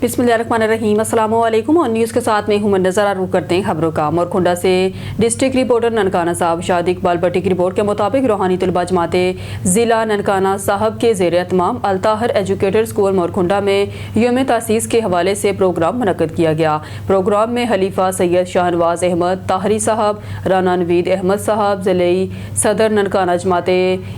बिस्मिल्लाहिर्रहमानिर्रहीम। अस्सलाम वालेकुम और न्यूज़ के साथ में हूं मैं नज़र रुख करते हैं खबरों का। मोरखुंडा से डिस्ट्रिक्ट रिपोर्टर ननकाना साहब शाद इकबाल भट्टी की रिपोर्ट के मुताबिक रूहानी तलबा जमाते ज़िला ननकाना साहब के ज़ेर एहतमाम अल-ताहर एजुकेटर स्कूल मोरखुंडा में यौम तासीस के हवाले से प्रोग्राम मुनक्कद किया गया। प्रोग्राम में खलीफा सैयद शाहनवाज अहमद ताहरी साहब, राना नवीद अहमद साहब, ज़िले सदर ननकाना जमाते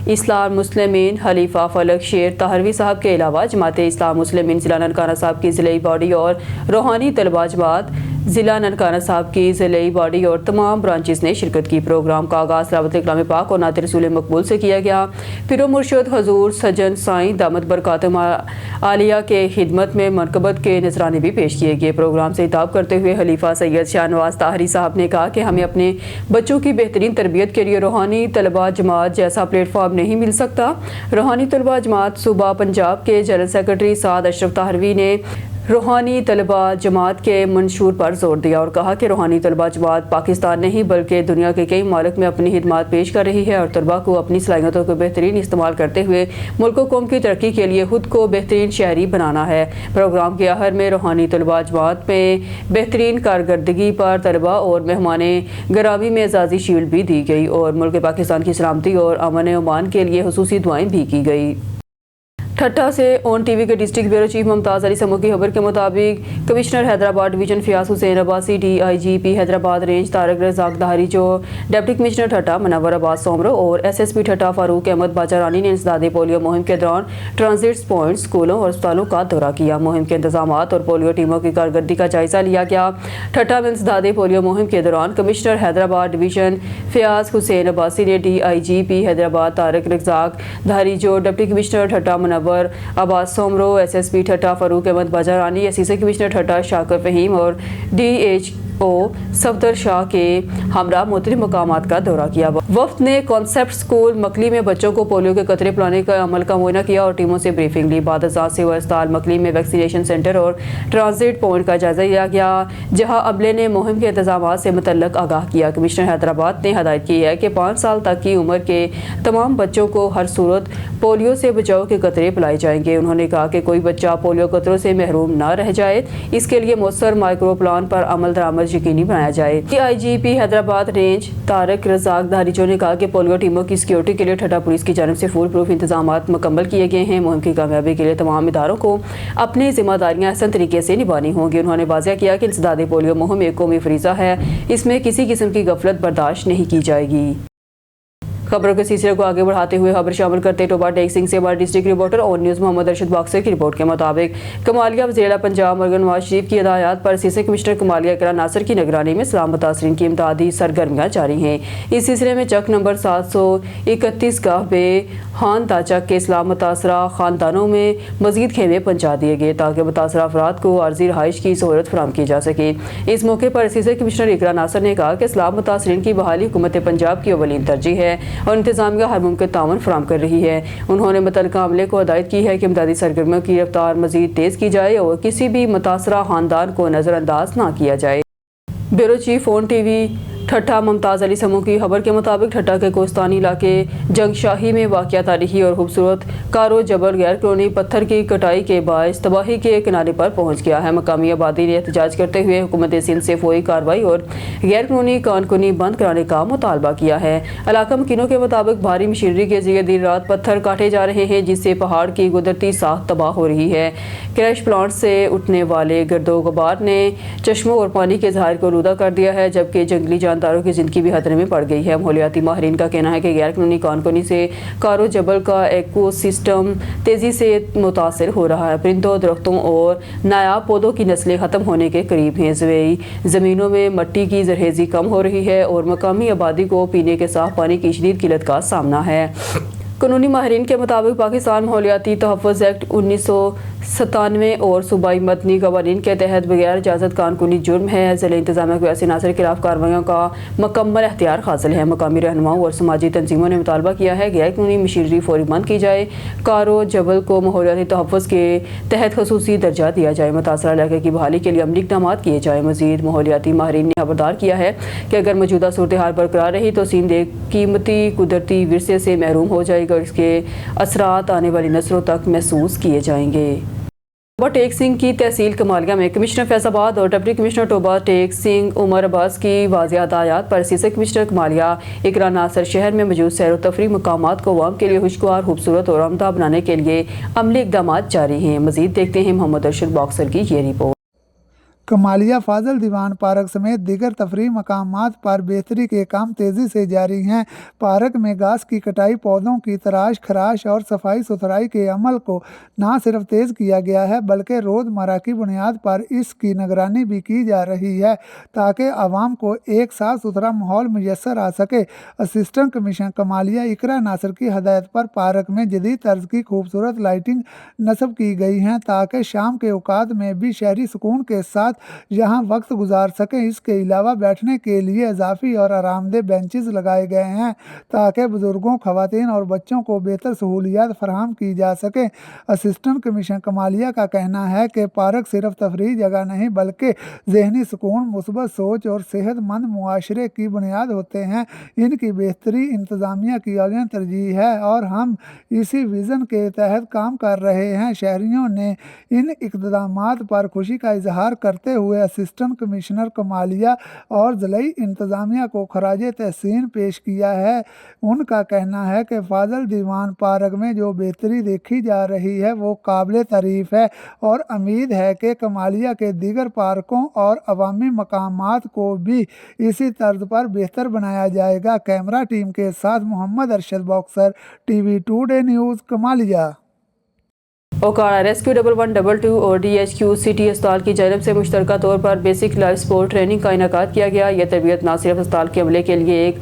इस्लाम मुस्लिमीन खलीफा फलक शेर ताहरवी साहब के अलावा जमाते इस्लाम मुस्लिमीन ज़िला ननकाना साहब की ज़िले बॉडी और रूहानी तलबा जमात ज़िला ननकाना साहब की ज़िले बॉडी और तमाम ब्रांचेस ने शिरकत की। प्रोग्राम का आगाज़ तिलावत कलाम पाक और नात रसूल मकबूल से किया गया। पिरो मुर्शद हजूर सजन साईं दामद बरकातुम आलिया के खिदमत में मरकबत के नजराने भी पेश किए गए। प्रोग्राम से खिताब करते हुए खलीफा सैयद शाहनवाज ताहरी साहब ने कहा कि हमें अपने बच्चों की बेहतरीन तरबियत के लिए रूहानी तलबा जमात जैसा प्लेटफॉर्म नहीं मिल सकता। रूहानी तलबा जमात सूबा पंजाब के जनरल सेक्रेटरी साद अशरफ ताहरवी ने रूहानी तलबा जमात के मंशूर पर जोर दिया और कहा कि रूहानी तलबा जमात पाकिस्तान नहीं बल्कि दुनिया के कई मालिक में अपनी खिदमत पेश कर रही है और तलबा को अपनी सलाहियतों को बेहतरीन इस्तेमाल करते हुए मुल्क कौम की तरक्की के लिए खुद को बेहतरीन शहरी बनाना है। प्रोग्राम के आखिर में रूहानी तलबा जमात में बेहतरीन कारकर्दगी पर तलबा और मेहमान गरामी में एजाज़ी शील्ड भी दी गई और मुल्क पाकिस्तान की सलामती और अमन अमान के लिए खुसूसी दुआएं भी की गई। ठट्टा से ऑन टीवी के district bureau chief Mumtaz Ali Samoo की खबर के मुताबिक commissioner Hyderabad division Fayyaz Hussain Abbasi, DIGP Hyderabad range Tariq Razzaq Dhari, जो डिप्टी कमिश्नर ठट्टा मनव्वर अब्बास सोमरो और SSP ठट्टा फारूक अहमद बाजारानी ने इंसदादे पोलियो मुहिम के दौरान ट्रांजिट पॉइंट, स्कूलों और अस्पतालों का दौरा किया। मुहिम के इंतजाम और पोलियो टीमों की कारकर्दगी का जायजा लिया गया। ठट्टा में इंसदादे पोलियो मुहिम के दौरान कमिश्नर हैदराबाद डिवीजन फियाज हुसैन अब्बासी ने DIGP हैदराबाद तारक रज़ाक धारी, जो deputy commissioner Thatta Munawar Abbas Soomro, SSP ठट्टा फारूक अहमद बाजारानी, असिस्टेंट कमिश्नर ठट्टा शाकिर फहीम और DHO सफदर शाह के हमरा मुख्तलिफ मकामात का दौरा किया। वफ्द ने कॉन्सेप्ट स्कूल मकली में बच्चों को पोलियो के कतरे पिलाने का अमल का मुआयना किया और टीमों से ब्रीफिंग ली। बाद से अस्पताल मकली में वैक्सीनेशन सेंटर और ट्रांजिट पॉइंट का जायजा लिया गया, जहां अमले ने मुहिम के इंतजाम से मुतल्लक आगाह किया। कमिश्नर हैदराबाद ने हदायत की है कि 5 साल तक की उम्र के तमाम बच्चों को हर सूरत पोलियो से बचाव के कतरे पिलाए जाएंगे। उन्होंने कहा कि कोई बच्चा पोलियो कतरों से महरूम न रह जाए, इसके लिए मौसर माइक्रो प्लान पर अमल दरामद यकीनी बनाया जाए। DIGP हैदराबाद रेंज तारक रज़ाक धारीचो ने कहा कि पोलियो टीमों की सिक्योरिटी के लिए ठट्टा पुलिस की जानिब से फुल प्रूफ इंतजाम मुकम्मल किए गए हैं। मुहिम की कामयाबी के लिए तमाम इदारों को अपनी जिम्मेदारियां अहसन तरीके से निभानी होंगी। उन्होंने वाज़ेह किया कि इंसदादे पोलियो मुहिम एक कौमी फरीज़ा है, इसमें किसी किस्म की गफलत बर्दाश्त नहीं की जाएगी। खबरों के सिलसिले को आगे बढ़ाते हुए खबर शामिल करते टोबा टेक सिंह से हमारे डिस्ट्रिक्ट रिपोर्टर और न्यूज़ मोहम्मद अरशद बॉक्सर की रिपोर्ट के मुताबिक कमालिया वज़ीर पंजाब मरगन नवाज शरीफ की हिदायत पर असिस्टेंट कमिश्नर कमालिया इकरा नासिर की निगरानी में सलाम मुतासरीन की इमदादी सरगर्मियाँ जारी हैं। इस सिलसिले में चक नंबर 731 गाह बे खान ताचक के इस्लाम मुतासरा खानदानों में मजीद खेमे पहुँचा दिए गए ताकि मुतासरा अफराद को आर्जी रहाइश की सहूलत फराहम की जा सके। इस मौके पर असिस्टेंट कमिश्नर इकरा नासिर ने कहा कि इस्लाम मुतासरीन की बहाली हुकूमत पंजाब की अवलीन तरजीह है और इंतजामिया हर मुमकिन ताउन फराहम कर रही है। उन्होंने मुतल्लिका अमले को हिदायत की है कि इमदादी सरगर्मियों की रफ्तार मजीद तेज़ की जाए और किसी भी मुतासरा खानदान को नज़रअंदाज ना किया जाए। ब्यूरो चीफ ऑन टीवी ठट्टा मुमताज़ अली समू की खबर के मुताबिक ठट्टा के कोस्तानी इलाके जंगशाही में वाक़या तारीखी और खूबसूरत कारो जबर गैर कानूनी पत्थर की कटाई के बायस तबाही के किनारे पर पहुँच गया है। मकामी आबादी ने एहतजाज करते हुए हुकूमत सिंध से फौरी कार्रवाई और गैर कानूनी कानकुनी बंद कराने का मुतालबा किया है। इलाका मकीनों के मुताबिक भारी मशीनरी के जरिए दिन रात पत्थर काटे जा रहे हैं, जिससे पहाड़ की कुदरती साख तबाह हो रही है। क्रैश प्लांट से उठने वाले गर्दो गुबार ने चश्मों और पानी के ज़ाहिर को आलूदा कर दिया है, जबकि जंगली जानदारों की जिंदगी भी खतरे में पड़ गई है। माहौलियाती माहिरीन का कहना है कि गैर कानूनी कानकुनी से कारो जबल का इकोसिस्टम तेजी से मुतासर हो रहा है। परिंदों, दरख्तों और नायाब पौधों की नस्लें खत्म होने के करीब हैं। ज़रई ज़मीनों में मिट्टी की जरहेज़ी कम हो रही है और मकामी आबादी को पीने के साफ पानी की शदीद किल्लत का सामना है। कानूनी माहिरीन के मुताबिक पाकिस्तान माहौलियाती तहफ़्फ़ुज़ एक्ट 1997 और सूबाई मदनी कवानीन के तहत बगैर इजाज़त कानकुनी जुर्म है। ज़िला इंतज़ामिया को ऐसे नासर के खिलाफ कार्रवाइयों का मुकम्मल अख्तियार हासिल है। मकामी रहनुमाओं और समाजी तंजीमों ने मुतालबा किया है गैर कानूनी मशीनरी फौरी बंद की जाए, कारो जबल को माहौलियाती तहफ़्फ़ुज़ के तहत ख़ुसूसी दर्जा दिया जाए, मुतासरा इलाके की बहाली के लिए अमली इक़दाम किए जाए। मज़ीद माहौलियाती माहिरीन ने खबरदार किया है कि अगर मौजूदा सूरत हाल बरकरार रही तो सिंध एक कीमती कुदरती विरसे से महरूम हो जाएगा और इसके असरात आने वाली नस्लों तक महसूस किए जाएंगे। टोबा टेक सिंह की तहसील कमालिया में कमिश्नर फैजाबाद और डिप्टी कमिश्नर टोबा टेक सिंह उमर अब्बास की वाज़ेह हदायत पर असिस्टेंट कमिश्नर कमालिया इकरा नासर शहर में मौजूद सैर व तफरीह मकामात को अवाम के लिए खुशगवार, खूबसूरत और आमदा बनाने के लिए अमली इक़दाम जारी हैं। मज़ीद देखते हैं मोहम्मद अरशद बॉक्सर की ये रिपोर्ट। कमालिया फाजल दीवान पार्क समेत दीगर तफरीह मकामात पर बेहतरी के काम तेज़ी से जारी हैं। पार्क में घास की कटाई, पौधों की तराश खराश और सफाई सुथराई के अमल को न सिर्फ तेज़ किया गया है बल्कि रोज़मर्रा की बुनियाद पर इसकी निगरानी भी की जा रही है ताकि आवाम को एक साफ़ सुथरा माहौल मुयस्सर आ सके। असिस्टेंट कमिश्नर कमालिया इकरा नासर की हदायत पर पार्क में जदीद तर्ज की खूबसूरत लाइटिंग नस्ब की गई हैं ताकि शाम के औकात में भी शहरी सुकून के साथ यहाँ वक्त गुजार सकें। इसके अलावा बैठने के लिए इजाफी और आरामदेह बेंचेस लगाए गए हैं ताकि बुजुर्गों, खवातीन और बच्चों को बेहतर सहूलियात फराहम की जा सके। असिस्टेंट कमिश्नर कमालिया का कहना है कि पार्क सिर्फ तफरीही जगह नहीं बल्कि जहनी सुकून, मुस्बत सोच और सेहतमंद मुआशरे की बुनियाद होते हैं। इनकी बेहतरी इंतज़ामिया की औलिया तरजीह है और हम इसी विज़न के तहत काम कर रहे हैं। शहरियों ने इन इक़दामात पर खुशी का इजहार करते हुए असिस्टेंट कमिश्नर कमालिया और ज़िलाई इंतज़ामिया को खराजे तहसीन पेश किया है। उनका कहना है कि फाजल दीवान पार्क में जो बेहतरी देखी जा रही है वो काबिल तारीफ़ है और उम्मीद है कि कमालिया के दीगर पार्कों और अवामी मकामात को भी इसी तर्ज पर बेहतर बनाया जाएगा। कैमरा टीम के साथ Mohammad Arshad boxer, TV today news, Kamalia. Okara rescue 1122 और DHQ सिटी अस्पताल की जानब से मुश्तरका तौर पर बेसिक लाइफ सपोर्ट ट्रेनिंग का इनेकाद किया गया। यह तरबियत न सिर्फ अस्पताल के अमले के लिए एक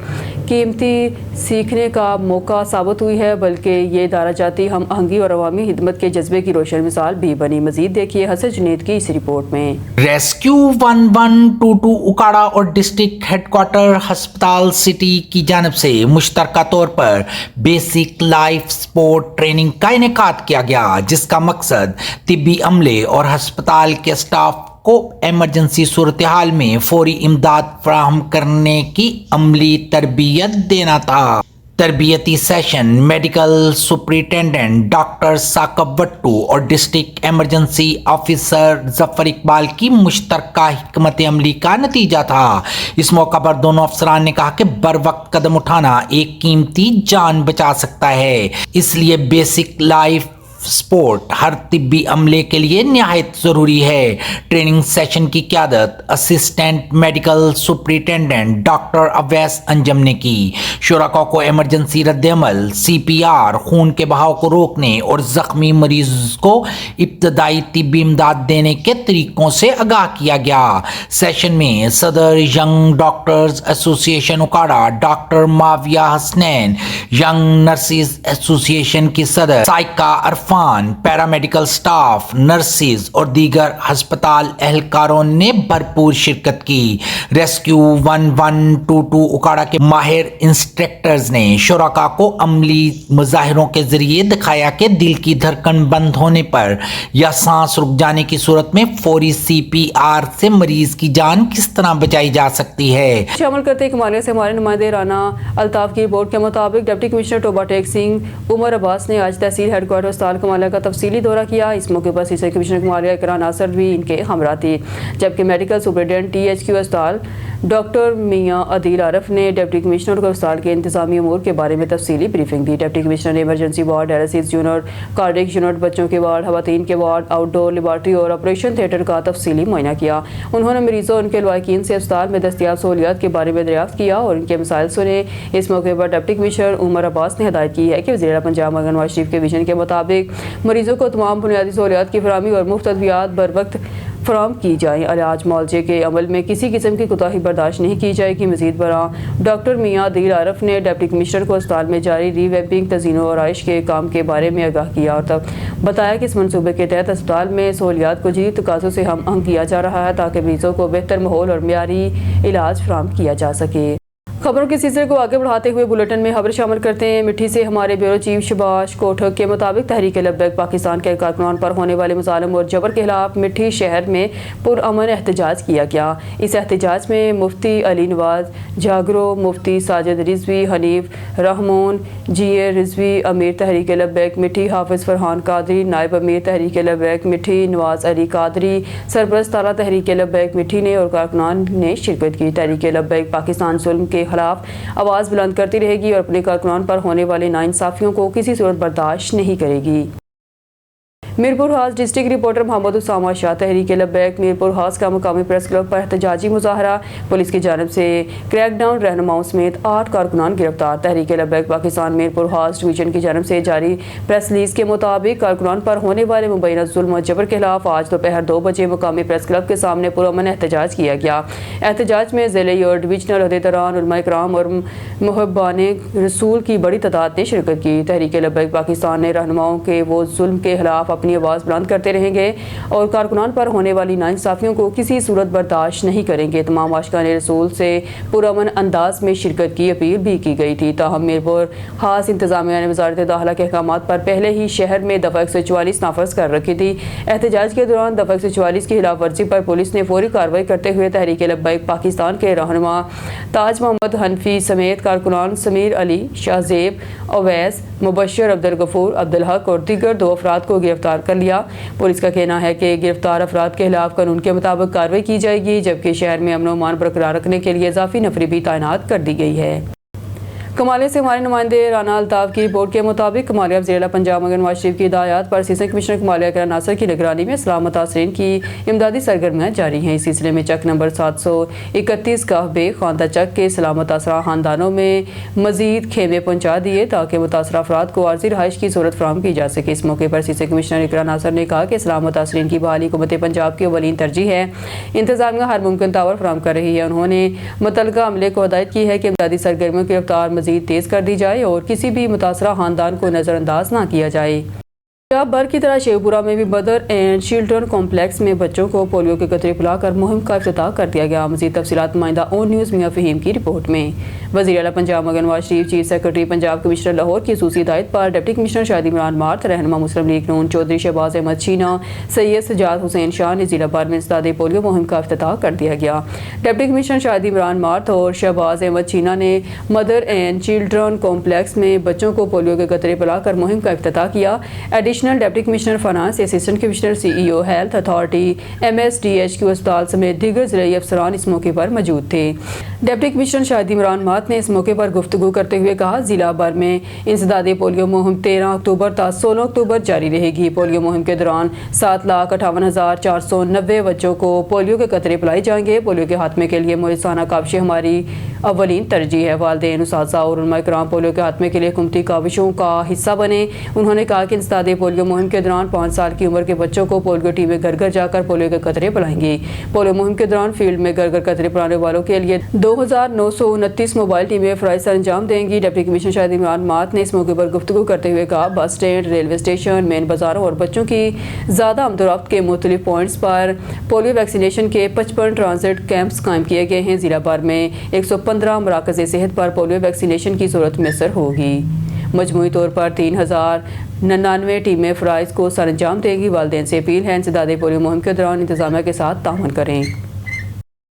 कीमती सीखने का मौका साबित हुई है बल्कि ये इदारा जाती हम आहंगी और अवामी खिदमत के जज्बे की रोशन मिसाल भी बनी। मजीद देखिए हसन जुनैद की इस रिपोर्ट में। रेस्क्यू 1122 उकाड़ा और डिस्ट्रिक्ट हेडक्वार्टर अस्पताल सिटी की जानब से मुश्तरका तौर पर बेसिक लाइफ सपोर्ट ट्रेनिंग का इनेकाद किया गया जिसका मकसद तिब्बी अमले और अस्पताल के स्टाफ को इमरजेंसी सूरत हाल में फौरी इमदाद फराहम करने की अमली तरबियत देना था। तरबियती session medical superintendent doctor Saqib Wattoo और district emergency officer Zafar Iqbal की मुश्तरका हिकमत अमली का नतीजा था। इस मौका पर दोनों अफसरान ने कहा कि बर वक्त कदम उठाना एक कीमती जान बचा सकता है, इसलिए बेसिक लाइफ स्पोर्ट हर तिब्बी अमले के लिए निहायत ज़रूरी है। ट्रेनिंग सेशन की क़यादत assistant medical superintendent doctor Awais Anjum ने की। शुरका को इमरजेंसी रद्द-ए-अमल, CPR, खून के बहाव को रोकने और ज़ख्मी मरीज को इब्तदाई तिब्बी इमदाद देने के तरीक़ों से आगाह किया गया। सेशन में सदर young doctors association Okara doctor Muavia Hasnain, young nurses association की सदर साइका पैरामेडिकल स्टाफ, नर्सिस और दीगर अस्पताल एहलकारों ने भरपूर शिरकत की। रेस्क्यू 1122 उकाड़ा के माहिर इंस्ट्रक्टर्स ने शुरका को अमली मुजाहिरों के जरिए दिखाया कि दिल की धड़कन बंद होने पर या सांस रुक जाने की सूरत में फौरी CPR से मरीज की जान किस तरह बचाई जा सकती है। शामिल करते कमालिया से हमारे नुमाइंदे राना अल्ताफ की रिपोर्ट के मुताबिक डिप्टी कमिश्नर टोबा टेक सिंह उमर अब्बास ने आज तहसील हेडक्वार्टर अस्पताल कमालिया का तफसीली दौरा किया। इस मौके पर असिस्टेंट कमिश्नर कमालिया इकरा नासर भी इनके हमरा थी, जबकि मेडिकल सुपरिटेंडेंट DHQ अस्पताल डॉक्टर मियां अदील आरफ ने डिप्टी कमिश्नर को अस्पताल के इंतजामी अमूर के बारे में तफसीली ब्रीफिंग दी। डिप्टी कमिश्नर ने emergency ward, dialysis unit, cardiac unit, बच्चों के वार्ड, खवातीन के वार्ड, आउटडोर लेबॉर्ट्री और ऑपरेशन थिएटर का तफसीली मुआयना किया। उन्होंने मरीजों और उनके लवाकिन से अस्पताल में दस्तियाब सहूलियात के बारे में दरियाफ्त किया और उनके मसाइल सुने। इस मौके पर डिप्टी कमिश्नर उमर अब्बास ने हिदायत की है कि वज़ीर पंजाब मौलाना नवाज शरीफ के विजन के मुताबिक मरीजों को तमाम बुनियादी सहूलियात की फराहमी और मुफ्त अद्वियात बर वक्त फराहम की जाए। इलाज मुआवजे के अमल में किसी किस्म की कोताही बर्दाश्त नहीं की जाएगी। मजीद बरां डॉक्टर मियां अदील आरफ ने डिप्टी कमिश्नर को अस्पताल में जारी रीवैम्पिंग, तज़ीनो और आइश के काम के बारे में आगाह किया और तब बताया कि इस मनसूबे के तहत अस्पताल में सहूलियात को जदीद तकाज़ों से हम आहंग किया जा रहा है ताकि मरीजों को बेहतर माहौल और मियारी इलाज फराहम किया जा सके। खबरों के सिलसिले को आगे बढ़ाते हुए बुलेटिन में खबर शामिल करते हैं। मिट्टी से हमारे ब्यूरो चीफ शबाश कोठक के मुताबिक तहरीक लब्बैक पाकिस्तान के कारकुनान पर होने वाले मुज़ालिम और जबर के खिलाफ मिट्टी शहर में पुरअमन एहतजाज किया गया। इस एहतजाज में मुफ्ती अली नवाज जागरो, मुफ्ती साजिद रिजवी, हनीफ रहमान, जीए रिजवी, अमीर तहरीक लब्बैक मिट्टी हाफिज फरहान कादरी, नायब अमीर तहरीक लब्बैक मिट्टी नवाज अली कादरी, सरपरस्त ताला तहरीक लब्बैक मिट्टी ने और कारकुनान ने शिरकत की। तहरीक लब्बैक पाकिस्तान जुल्म के खिलाफ आवाज़ बुलंद करती रहेगी और अपने कारकुनान पर होने वाले नाइंसाफियों को किसी सूरत बर्दाश्त नहीं करेगी। मीरपुर हास डिस्ट्रिक्ट रिपोर्टर मोहम्मद उसामा शाह तहरीक लब्बैक मीरपुर हास का मुकामी प्रेस क्लब पर एहतजाजी मुजाहरा, पुलिस की जानिब से क्रैकडाउन, रहनुमाओं समेत 8 कारकुनान गिरफ्तार। तहरीक लब्बैक पाकिस्तान मीरपुर हास डिवीजन की जानिब से जारी प्रेस रिलीज के मुताबिक कारकुनान पर होने वाले मुबैना जुल्म और जबर के खिलाफ आज दोपहर 2 बजे मुकामी प्रेस क्लब के सामने पुरअमन एहतजाज किया गया। एहतजाज में ज़िले और डिवीजनल अहदेदारान, उलमा इकराम और मुहब्बाने रसूल की बड़ी तादाद ने शिरकत की। तहरीक लब्बैक पाकिस्तान ने रहनुमाओं के वो जुल्म के खिलाफ अपनी आवाज़ बुलंद करते रहेंगे और कारकुनान पर होने वाली नाइंसाफियों को किसी सूरत बर्दाश्त नहीं करेंगे। तमाम आशिकान रसूल से पुरअमन अंदाज में शिरकत की अपील भी की गई थी। ताहम मीरपुर हास इंतजामिया ने वज़ारत दाखिला के अहकामात पर पहले ही शहर में दफ़ा 144 नाफज कर रखी थी। एहतजाज के दौरान दफ़ा 144 की खिलाफ वर्जी पर पुलिस ने फौरी कार्रवाई करते हुए तहरीक लब्बैक पाकिस्तान के रहनुमा ताज मोहम्मद हनफी समेत कारकुनान समीर अली, शाहजेब, अवैस, मुबशर, अब्दुल गफूर, अब्दुल हक और दीगर 2 अफराद को गिरफ्तार कर लिया। पुलिस का कहना है कि गिरफ्तार अफराद के खिलाफ कानून के मुताबिक कार्रवाई की जाएगी, जबकि शहर में अमन अमान बरकरार रखने के लिए इजाफी नफरी भी तैनात कर दी गई है। कमालिया से हमारे नुमाइंदे राना अल्ताफ की रिपोर्ट के मुताबिक कमालिया वज़ीर आला पंजाब मगर नवाज शरीफ की हिदायत पर असिस्टेंट कमिश्नर कमालिया के नासर की निगरानी में इस्लाम मुतासरीन की इमदादी सरगर्मियाँ जारी हैं। इस सिलसिले में चक नंबर 731 कहबे खानदा चक के इस्लाम मुतासरा खानदानों में मजीद खेमे पहुँचा दिए ताकि मुतासरा अफराद को आर्जी रहाइश की सूरत फराहम की जा सके। इस मौके पर असिस्टेंट कमिश्नर इकरा नासर ने कहा कि इस्लाम मुतासरीन की बहाली हुकूमत पंजाब की अवलीन तरजीह है। इंतजामिया हर मुमकिन तावर फराहम कर रही है। उन्होंने मुतलका अमले को हिदायत की है कि इमदादी सरगर्मियों की रफ्तार मजीद तेज़ कर दी जाए और किसी भी मुतासरा खानदान को नज़रअंदाज ना किया जाए। पंजाब भर की तरह शेखपुरा में भी मदर एंड चिल्ड्रन कॉम्प्लेक्स में बच्चों को पोलियो के कतरे पिलाकर मुहिम का इफ्तिताह कर दिया गया। मज़ीद तफसीलात नुमाइंदा ऑन न्यूज़ मियां फ़हीम की रिपोर्ट में। वज़ीर आला पंजाब मगर Nawaz Sharif, chief secretary Punjab commissioner Lahore की खसूसी हिदायत पर डिप्टी कमिश्नर शाहिद इमरान मार्थ, रहनुमा मुस्लिम लीग नून चौधरी शहबाज अहमद चीना, सैयद सजाद हुसैन शाह ने जिला भर में इंसदादे पोलियो मुहिम का इफ्तिताह कर दिया गया। Deputy commissioner Shahid Imran math और शहबाज अहमद चीना ने मदर एंड चिल्ड्रन कॉम्प्लेक्स में बच्चों को पोलियो के कतरे पिलाकर मुहिम का इफ्तिताह किया। Additional deputy commissioner finance, assistant commissioner CEO health authority, MSDHQ अस्पताल समेत दीगर जिले अफसरान इस मौके पर मौजूद थे। डिप्टी कमिश्नर शाहिद इमरान मात ने इस मौके पर गुफ्तगू करते हुए कहा, जिला भर में इंसदादे पोलियो मुहिम 13 अक्टूबर तक 16 अक्टूबर जारी रहेगी। पोलियो मुहिम के दौरान 7,58,490 बच्चों को पोलियो के कतरे पिलाए जाएंगे। पोलियो के खात्मे के लिए मुलिसाना काविशें हमारी अवलीन तरजीह है। वालिदैन, उस्ताज़ा और उलमा इकराम पोलियो के खात्मे के लिए हुकूमती काविशों का हिस्सा बने। उन्होंने कहा कि इंसदादे पोलियो मुहिम के दौरान 5 साल की उम्र के बच्चों को पोलियो टीमें घर घर जाकर पोलियो के कतरे पिलाएंगी। पोलियो मुहिम के दौरान फील्ड में घर घर कतरे पिलाने वालों के लिए 2,929 मोबाइल टीमें फ़राइज़ सर अंजाम देंगी। डिप्टी कमिश्नर शाहिद इमरान मात ने इस मौके पर गुफ्तगू करते हुए कहा, bus stand, railway station, main बाज़ारों और बच्चों की ज़्यादा आमदोरफ्त के मुख्तलिफ पॉइंट्स पर पोलियो वैक्सीनेशन के 55 ट्रांजिट कैंप्स कायम किए गए हैं। जिला भर में 115 मराकज़ सेहत पर पोलियो वैक्सीनेशन की सूरत मैसर होगी। मजमूई तौर पर 3,099 टीमें फ़राइज़ को सर अंजाम देंगी। वालिदैन से अपील है, इंसदादे पोलियो मुहिम के दौरान इंतजामिया के साथ ताउन करें।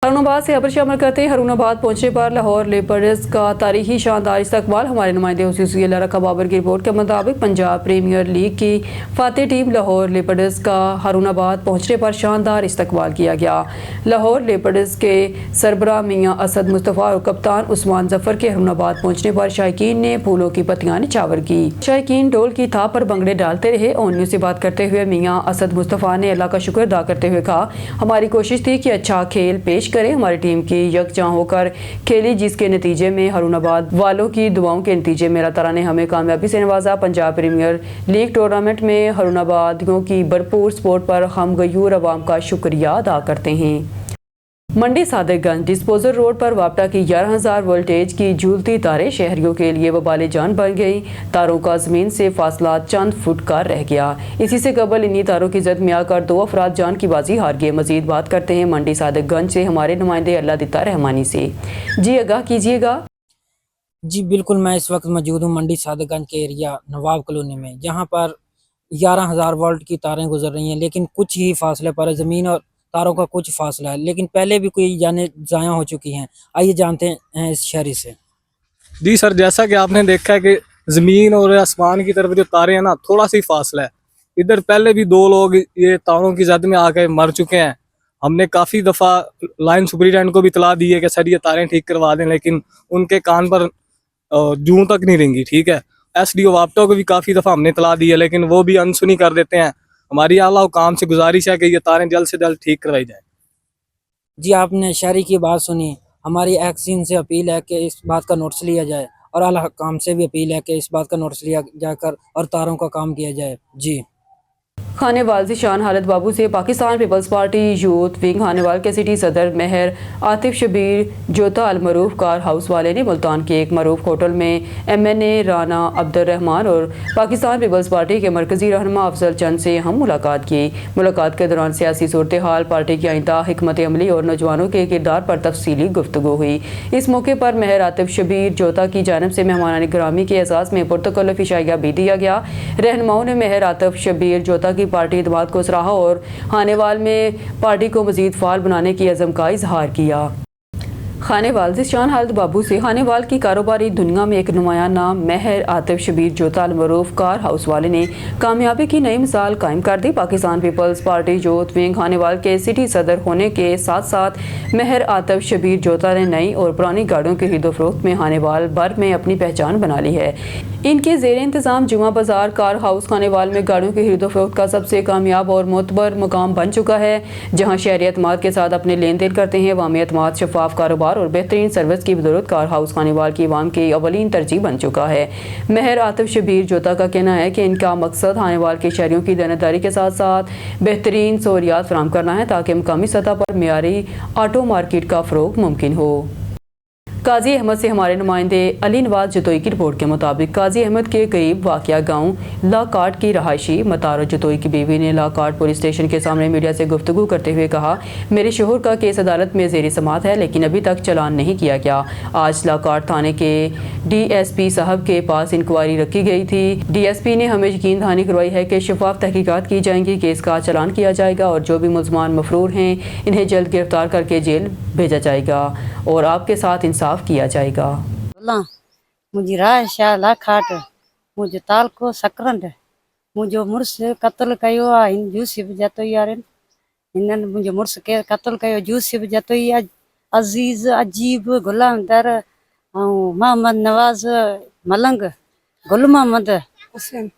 हरुणाबाद से खबर शामिल करते हैं। हरुणाबाद पहुंचने पर लाहौर लेपर्ड्स का तारीखी शानदार इस्तकबाल। हमारे नुमाइंदे हुसैन अल्लाह रखा बाबर की रिपोर्ट के मुताबिक पंजाब प्रीमियर लीग की फातेह टीम लाहौर लेपर्ड्स का हरुणाबाद पहुंचने पर शानदार इस्तकबाल किया गया। लाहौर लेपर्ड्स के सरबराह मियां असद मुस्तफ़ा और कप्तान उस्मान जफर के हरुणाबाद पहुंचने पर शायकीन ने फूलों की पत्तियां निछावर की। शायकीन ढोल की थाप पर भंगड़े डालते रहे। ऑन न्यूज़ से बात करते हुए मियां असद मुस्तफ़ा ने अल्लाह का शुक्र अदा करते हुए कहा, हमारी कोशिश थी कि अच्छा खेल पेश करें। हमारी टीम की यकजां होकर खेली, जिसके नतीजे में हरुणाबाद वालों की दुआओं के नतीजे में अल्लाह ताला ने हमें कामयाबी से नवाजा। पंजाब प्रीमियर लीग टूर्नामेंट में हरुणाबादियों की भरपूर सपोर्ट पर हम गयूर अवाम का शुक्रिया अदा करते हैं। मंडी सादिकगंज डिस्पोजल रोड पर वापटा की 11,000 वोल्टेज की झूलती तारें शहरियों के लिए वबाले जान बन गई। तारों का जमीन से फासला चंद फुट का रह गया। इसी से कबल इन्हीं तारों की जद में आकर 2 अफराद जान की बाजी हार गए। मजीद बात करते हैं मंडी सादिकगंज से हमारे नुमाइंदे अल्लाह दिता रहमानी से। जी आगाह कीजिएगा। جی بالکل، میں اس وقت موجود ہوں منڈی صادق گنج کے ایریا نواب کالونی میں، جہاں پر 11,000 وولٹ کی تاریں گزر رہی ہیں، لیکن کچھ ہی فاصلے پر ہے، زمین اور تاروں کا کچھ فاصلہ ہے، لیکن پہلے بھی کوئی جانیں ضائع ہو چکی ہیں۔ آئیے جانتے ہیں اس شہری سے۔ جی سر، جیسا کہ آپ نے دیکھا ہے کہ زمین اور آسمان کی طرف جو تارے ہیں نا، تھوڑا سی فاصلہ ہے۔ ادھر پہلے بھی 2 لوگ یہ تاروں کی زد میں آ کے مر چکے ہیں۔ ہم نے کافی دفعہ لائن سپرنٹینڈنٹ کو بھی اطلاع دی ہے کہ سر یہ تاریں ٹھیک کروا دیں، لیکن ان کے کان پر جوں تک نہیں رنگی۔ ٹھیک ہے، ایس ڈی او واپٹا کو بھی کافی دفعہ ہم نے اطلاع دی ہے، لیکن وہ بھی انسنی کر دیتے ہیں۔ ہماری اعلیٰ حکام سے گزارش ہے کہ یہ تاریں جلد سے جلد ٹھیک کروائی جائیں۔ جی آپ نے شہری کی بات سنی، ہماری ایکسین سے اپیل ہے کہ اس بات کا نوٹس لیا جائے، اور اعلیٰ حکام سے بھی اپیل ہے کہ اس بات کا نوٹس لیا جا کر اور تاروں کا کام کیا جائے۔ جی خانے وال ذیشان حالت بابو سے Pakistan Peoples Party youth wing Khanewal کے سٹی صدر مہر عاطف شبیر جوتا المعروف کار ہاؤس والے نے ملتان کے ایک معروف ہوٹل میں ایم این اے رانا عبد الرحمان اور پاکستان پیپلز پارٹی کے مرکزی رہنما افضل چند سے ہم ملاقات کی۔ ملاقات کے دوران سیاسی صورتحال، پارٹی کی آئندہ حکمت عملی اور نوجوانوں کے کردار پر تفصیلی گفتگو ہوئی۔ اس موقع پر مہر عاطف شبیر جوتا کی جانب سے مہمانان گرامی کے اعزاز میں پرتکلف عشائیہ بھی دیا گیا۔ رہنماؤں نے مہر عاطف شبیر جوتا کی پارٹی اعتماد کو سراہا اور خانے وال میں پارٹی کو مزید فعال بنانے کی عزم کا اظہار کیا۔ خانے وال ذیشان حالت بابو سے خانے وال کی کاروباری دنیا میں ایک نمایاں نام مہر عاطف شبیر جوتا المعروف کار ہاؤس والے نے کامیابی کی نئی مثال قائم کر دی۔ Pakistan Peoples Party youth wing Khanewal کے سٹی صدر ہونے کے ساتھ ساتھ مہر عاطف شبیر جوتا نے نئی اور پرانی گاڑیوں کی خرید و فروخت میں خانے وال بھر میں اپنی پہچان بنا لی ہے۔ ان کے زیر انتظام جمعہ بازار کار ہاؤس خانے وال میں گاڑیوں کی خرید و فروخت کا سب سے کامیاب اور معتبر مقام بن چکا ہے، جہاں شہری اعتماد کے ساتھ اپنے لین دین کرتے ہیں۔ عوامی اعتماد، شفاف کاروبار اور بہترین سروس کی بدولت کار ہاؤس خانے وال کی عوام کی اولین ترجیح بن چکا ہے۔ مہر عاطف شبیر جوتا کا کہنا ہے کہ ان کا مقصد خانے وال کے شہریوں کی دیانتداری کے ساتھ ساتھ بہترین سہولیات فراہم کرنا ہے تاکہ مقامی سطح پر معیاری آٹو مارکیٹ کا فروغ ممکن ہو۔ قاضی احمد سے ہمارے نمائندے علی نواز جتوئی کی رپورٹ کے مطابق قاضی احمد کے قریب واقع گاؤں لا کاٹ کی رہائشی مطار جتوئی کی بیوی نے لا کاٹ پولیس اسٹیشن کے سامنے میڈیا سے گفتگو کرتے ہوئے کہا، میرے شوہر کا کیس عدالت میں زیر سماعت ہے لیکن ابھی تک چلان نہیں کیا گیا۔ آج لا کاٹ تھانے کے ڈی ایس پی صاحب کے پاس انکوائری رکھی گئی تھی۔ ڈی ایس پی نے ہمیں یقین دہانی کروائی ہے کہ شفاف تحقیقات کی جائیں گی، کیس کا چلان کیا جائے گا اور جو بھی ملزمان مفرور ہیں انہیں جلد گرفتار کر کے جیل بھیجا جائے گا اور آپ کے ساتھ انصاف کیا جائے گا۔ مجھے رائے شاہ لا کھاٹ مجھے تال کو سکرنڈ مجھے مرس قتل کیو یوسف جتوئی انہن مجھے مرس کے قتل کیو یوسف جتوئی عزیز عجیب غلام در محمد نواز ملنگ گل محمد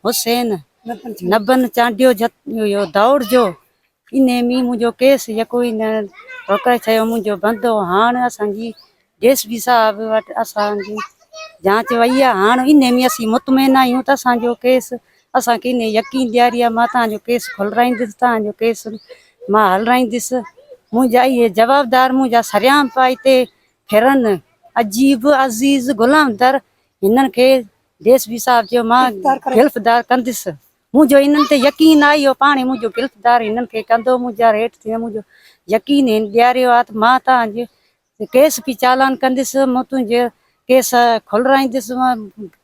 حسین نبن چانڈیو داؤڑ جو انہیں می مجھو کیس یکو ان روکے چھو مجھو بندو ہاں اسانجی ڈیس بی صاحب وٹ اسانجی جانچ وئی ہاں انہیں می اسی مطمئن آیوں تا اسانجو کیس اساں کے نے یقین دیاری ماں تانجو کیس کھل رہندس تانجو کیس ماں حل رہندس مجھا یہ جوابدار مجھا سریام پائی تے پھرن عجیب عزیز غلام در انہن کے ڈیس بی صاحب جو ماں گرفتار کندس مجھو انہن تے یقین آئیو پانے مجھو گرفتار انہن کے کندو مجھا ریٹ تھے مجھو یقین دیاریو آت ماں تانجے کیس بھی چالان کندس مو تنجے کیس کھل رہندس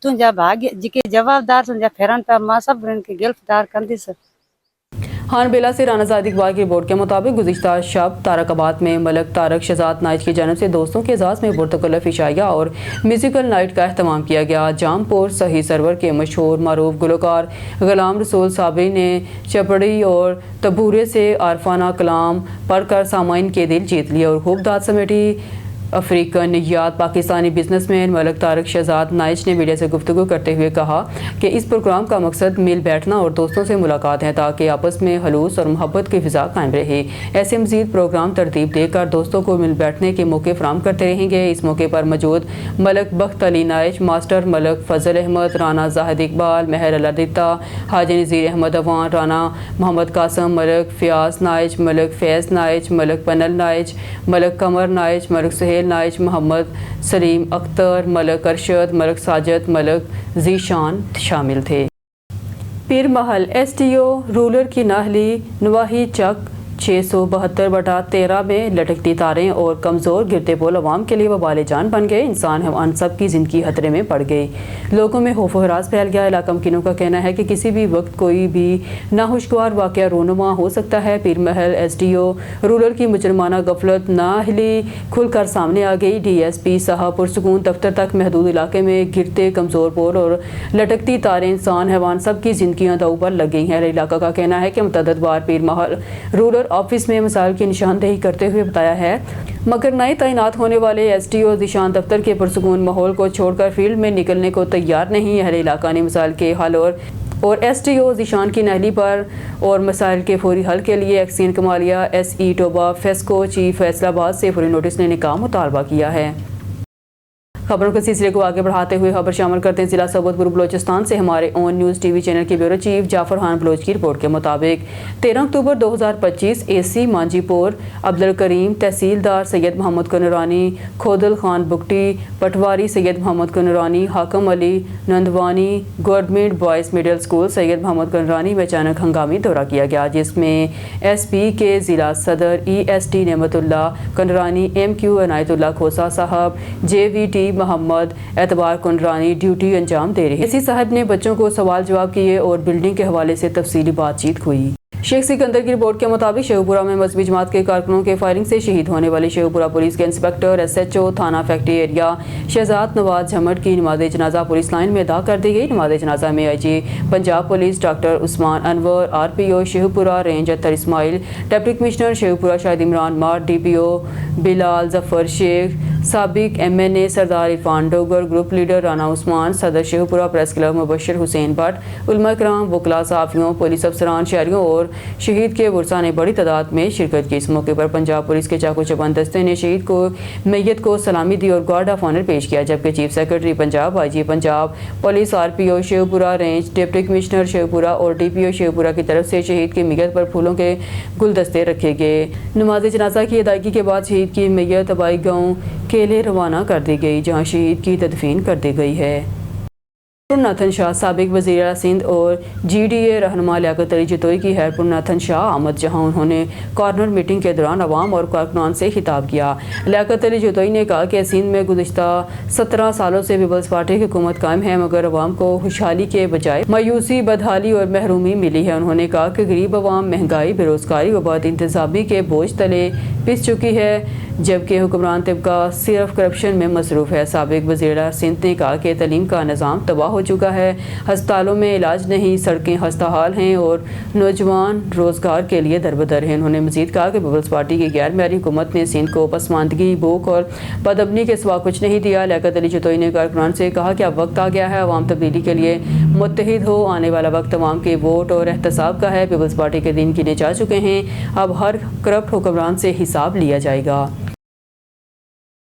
تنجا بھاگ جکے جوابدار تنجا پھرن پا ماں سب ان کے گرفتار کندس۔ خان بیلا سے رانا زاد اقبال کی رپورٹ کے مطابق گزشتہ شب تارک آباد میں ملک طارق شہزاد نائچ کی جانب سے دوستوں کے اعزاز میں پرتکلف عشائیہ اور میوزیکل نائٹ کا اہتمام کیا گیا۔ جام پور صحیح سرور کے مشہور معروف گلوکار غلام رسول صابری نے چپڑی اور تبورے سے عارفانہ کلام پڑھ کر سامعین کے دل جیت لیے اور خوب داد سمیٹی۔ افریقن نژاد پاکستانی بزنس مین ملک طارق شہزاد نائچ نے میڈیا سے گفتگو کرتے ہوئے کہا کہ اس پروگرام کا مقصد مل بیٹھنا اور دوستوں سے ملاقات ہے تاکہ آپس میں خلوص اور محبت کی فضا قائم رہے۔ ایسے مزید پروگرام ترتیب دے کر دوستوں کو مل بیٹھنے کے موقع فراہم کرتے رہیں گے۔ اس موقع پر موجود ملک بخت علی نائچ، ماسٹر ملک فضل احمد، رانا زاہد اقبال، مہر الدتہ، حاجی نذیر احمد افغان، رانا محمد قاسم، ملک فیاض نائچ، ملک فیض نائچ، ملک پنل نائچ، ملک قمر نائچ، ملک سہیل نائچ، محمد سلیم اختر، ملک ارشد، ملک ساجد، ملک ذیشان شامل تھے۔ پیر Mahal S T O roller کی ناہلی نواحی چک 672/13 में लटकती तारें और कमज़ोर गिरते पुल अवाम के लिए वबाल जान बन गए। इंसान हम सब की ज़िंदगी खतरे में पड़ गई। लोगों में खौफ हरास फैल गया। इलाका मुकीनों का कहना है कि किसी भी वक्त कोई भी नाखुशगवार वाक़या रोनुमा हो सकता है। पीर महल SDO रूरल की मुजरमाना गफलत नाहली खुलकर सामने आ गई। DSP साहब पुरसकून दफ्तर तक महदूद इलाके में गिरते कमज़ोर पोल और लटकती तारें इंसान हैवान सब की ज़िंदगियाँ दांव पर लग गई हैं। इलाका का कहना है कि मुतअद्दिद बार पीर महल रूरल ऑफिस में मिसाल की निशानदेही करते हुए बताया है, मगर नए तैनात होने वाले SDO ज़ीशान दफ्तर के पुरसकून माहौल को छोड़कर फील्ड में निकलने को तैयार नहीं है। इलाका ने मिसाल के हल और SDO ज़ीशान की नहली पर और मसाइल के फौरी हल के लिए XEN Kamalia SE Toba FESCO chief Faisalabad से फौरी नोटिस लेने का मुतालबा किया है। खबरों के सिलसिले को आगे बढ़ाते हुए खबर शामिल करते हैं जिला सोबतपुर बलोचिस्तान से हमारे ऑन न्यूज़ TV चैनल के ब्यूरो चीफ जाफर खान बलोच की रिपोर्ट के मुताबिक 13 अक्टूबर 2025 AC मांझीपुर अब्दुल करीम तहसीलदार सैयद मोहम्मद कुनरानी खोदल खान बुकटी पटवारी Syed Muhammad Kunrani Hakam Ali Nandwani government boys middle school Syed Muhammad Kunrani में अचानक हंगामी दौरा किया गया, जिसमें SP के ज़िला सदर EST नेमतुल्ला कुनरानी MQ अनायतुल्ला खोसा साहब JVT मोहम्मद एतबार कुनरानी ड्यूटी अंजाम दे रहे। एसी साहब ने बच्चों को सवाल जवाब किए और बिल्डिंग के हवाले से तफसीली बातचीत हुई। शेख सिकंदर की रिपोर्ट के मुताबिक शेखपुरा में मजहबी जमात के कारकुनों के फायरिंग से शहीद होने वाले शेखपुरा पुलिस के इंस्पेक्टर SHO थाना फैक्ट्री एरिया शहजाद नवाज झमट की नमाज जनाजा पुलिस लाइन में अदा कर दी गई। नमाज जनाजा में IG Punjab police doctor Usman Anwar, RPO Sheikhupura range Akhtar Ismail, deputy commissioner Sheikhupura Shahid Imran मार, DPO बिलाल जफर शेख, साबिक MNA Sardar Irfan Dogar, group leader Rana Usman, सदर शेखपुरा प्रेस क्लब मुबशर हुसैन भट्ट, उलमा कराम वकला साफियों पुलिस अफसरान शहरियों और शहीद के वर्सा ने बड़ी तादाद में शिरकत की। इस मौके पर पंजाब पुलिस के चाकू चबंद दस्ते ने शहीद को मैयत को सलामी दी और गार्ड ऑफ ऑनर पेश किया, जबकि chief secretary Punjab IG Punjab police RPO Sheikhupura range deputy commissioner Sheikhpura और DPO शेखपुरा की तरफ से शहीद की मैयत पर फूलों के गुलदस्ते रखे गए। नमाज जनाजा की अदायगी के बाद शहीद की मैयत आबाई गाँव के लिए रवाना कर दी गई, जहाँ शहीद की तदफीन कर दी गई है। नाथन शाह साबिक वज़ीर आला सिंध और GDA रहनुमा लियाकत अली जतोई की हैरपुर नाथन शाह आमद, जहां उन्होंने कॉर्नर मीटिंग के दौरान अवाम और कारकुनान से खिताब किया। लियाकत अली जतोई ने कहा कि सिंध में गुज़िश्ता 17 सालों से पीपल्स पार्टी की हुकूमत कायम है, मगर अवाम को खुशहाली के बजाय मायूसी बदहाली और महरूमी मिली है। उन्होंने कहा कि गरीब अवाम महंगाई बेरोज़गारी व बद इंतज़ामी के बोझ तले पिस चुकी है, जबकि हुक्मरान तबका सिर्फ करप्शन में मसरूफ़ है। साबिक वज़ीर आला सिंध ने कहा कि तलीम का निज़ाम तबाह हो चुका है, अस्पतालों में इलाज नहीं, सड़कें खस्ताहाल हैं और नौजवान रोज़गार के लिए दरबदर हैं। उन्होंने मज़ीद कहा कि पीपल्स पार्टी की गैर मैरी हुकूमत ने सिंध को पसमानदगी भूख और बदअमनी के सिवा कुछ नहीं दिया। लियाकत अली जतोई ने कारकुनान से कहा कि अब वक्त आ गया है अवाम तब्दीली के लिए मुत्तहिद हो, आने वाला वक्त अवाम के वोट और एहतसाब का है। पीपल्स पार्टी के दिन गिने जा चुके हैं, अब हर करप्ट हुक्मरान से हिसाब लिया जाएगा।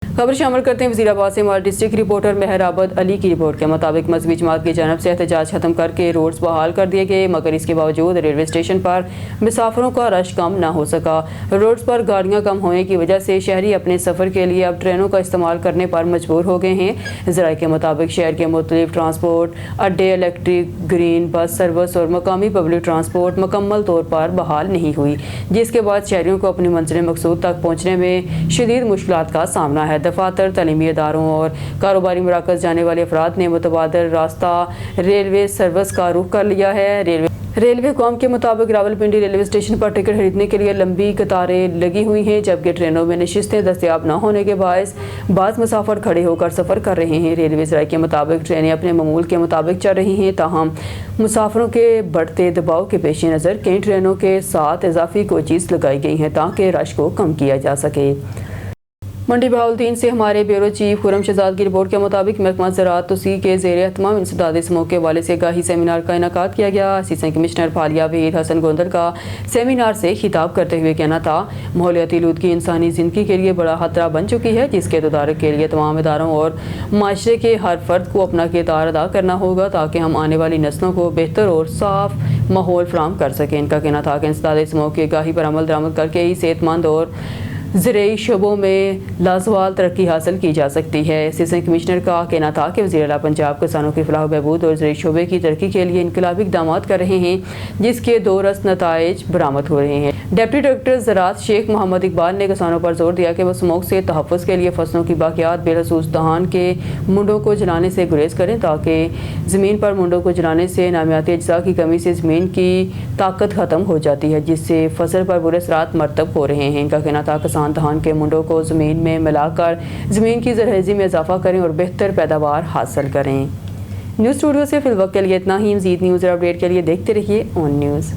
खबर शामिल करते हैं वज़ीराबाद से हमारे डिस्ट्रिक्ट रिपोर्टर मेहराबद अली की रिपोर्ट के मुताबिक मजहबी जमात की जानब से एहतजाज खत्म करके रोड्स बहाल कर दिए गए, मगर इसके बावजूद रेलवे स्टेशन पर मुसाफिरों का रश कम ना हो सका। रोड्स पर गाड़ियां कम होने की वजह से शहरी अपने सफ़र के लिए अब ट्रेनों का इस्तेमाल करने पर मजबूर हो गए हैं। ज़राए के मुताबिक शहर के मुख्तलिफ ट्रांसपोर्ट अड्डे, इलेक्ट्रिक ग्रीन बस सर्विस और मकामी पब्लिक ट्रांसपोर्ट मुकम्मल तौर पर बहाल नहीं हुई, जिसके बाद शहरियों को अपनी मंजिल मकसूद तक पहुँचने में शदीद मुश्किलात का सामना है। दफातर, तलीमी इदारों और कारोबारी मराकज़ जाने वाले अफराद ने मुतबादिल रास्ता रेलवे सर्विस का रुख कर लिया है। रेलवे हुकाम के मुताबिक रावलपिंडी रेलवे स्टेशन पर टिकट खरीदने के लिए लंबी कतारें लगी हुई हैं, जबकि ट्रेनों में नशिस्तें दस्तयाब न होने के बायस बाज़ मुसाफिर खड़े होकर सफ़र कर रहे हैं। रेलवे ज़राए के मुताबिक ट्रेनें अपने मामूल के मुताबिक चल रही हैं, ताहम मुसाफिरों के बढ़ते दबाव के पेश नज़र कई ट्रेनों के साथ इजाफी कोचेज़ लगाई गई हैं ताकि रश को कम किया जा सके। मंडी बहाउद्दीन से हमारे ब्यूरो चीफ खुरम शहजाद की रिपोर्ट के मुताबिक महकमा ज़राअत तुसी के ज़ेर एहतमाम इंसदाद इस मौके वाले से गाही सेमिनार का इनेकाद किया गया। असिस्टेंट कमिश्नर फालिया वहीद हसन गोंदल का सेमिनार से खिताब करते हुए कहना था, माहौलियाती आलूदगी इंसानी ज़िंदगी के लिए बड़ा खतरा बन चुकी है, जिसके तदारक के लिए तमाम इदारों और माशरे के हर फर्द को अपना किरदार अदा करना होगा ताकि हम आने वाली नस्लों को बेहतर और साफ माहौल फराहम कर सकें। इनका कहना था कि इंसदाद इस मौके गाही पर अमल दरामद करके ही सेहतमंद और ज़राई शोबों में लाजवाल तरक्की हासिल की जा सकती है। असिस्टेंट कमिश्नर का कहना था कि वज़ीर आला पंजाब किसानों की फलाह बहबूद और ज़राई शोबे की तरक्की के लिए इनकलाबी इक़दामात कर रहे हैं, जिसके दो रस नताइज बरामद हो रहे हैं। डिप्टी डायरेक्टर ज़राअत शेख मोहम्मद इकबाल ने किसानों पर जोर दिया कि वो स्मोक से तहफ़्फ़ुज़ के लिए फसलों की बाक़ियात बेलसूस दहान के मुंडों को जलाने से गुरेज करें, ताकि ज़मीन पर मुंडों को जलाने से नामियाती अज्जा की कमी से ज़मीन की ताकत ख़त्म हो जाती है, जिससे फसल पर बुरे असरात मरतब हो रहे हैं। इनका कहना था किसान धान के मुंडों को ज़मीन में मिलाकर ज़मीन की ज़रअज़ी में इजाफा करें और बेहतर पैदावार हासिल करें। न्यूज़ स्टूडियो से फिल वक्त के लिए इतना ही। मज़ीद न्यूज़ और अपडेट के लिए देखते रहिए ऑन न्यूज़।